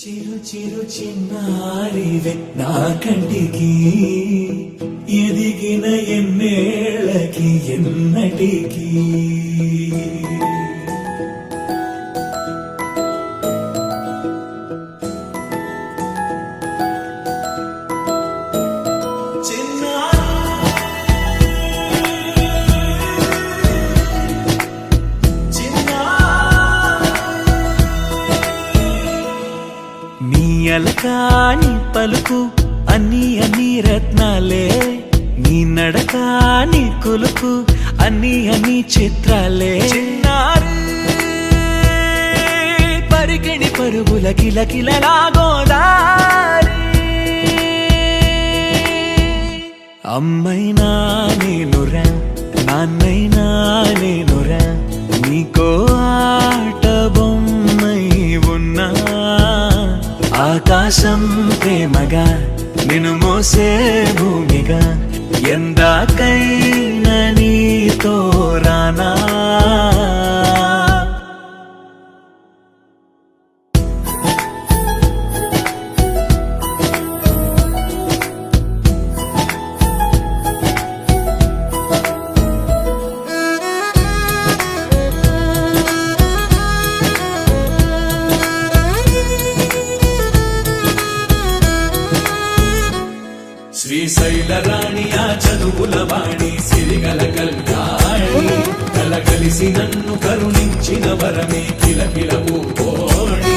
చిరు చిరు చిన్నారివే నా కంటికి ఎదిగిన ఎన్నేళ్ళకి ఎన్నటికి అలకాని పలుకు అన్ని అన్ని రత్నాలే నీ నడక నీ కొలుకు అన్ని అన్ని చిత్రాలే చిన్నారు పరికిణి పరుగుల కిలకిలలా గోదారి అమ్మైనా నేనురా నాన్నైనా నేనురా నీకో ఆట బొమ్మై ఉన్నా ఆకాశం ప్రేమగా నిన్ను మోసే భూమిగా ఎందాకైనా నీతో రానా శ్రీశైల రాణి ఆ చదువుల వాణి సిరిగల కళ్యాణి కలగలిసి నన్ను కరుణించిన వరమే కిలకిల ఊకోణి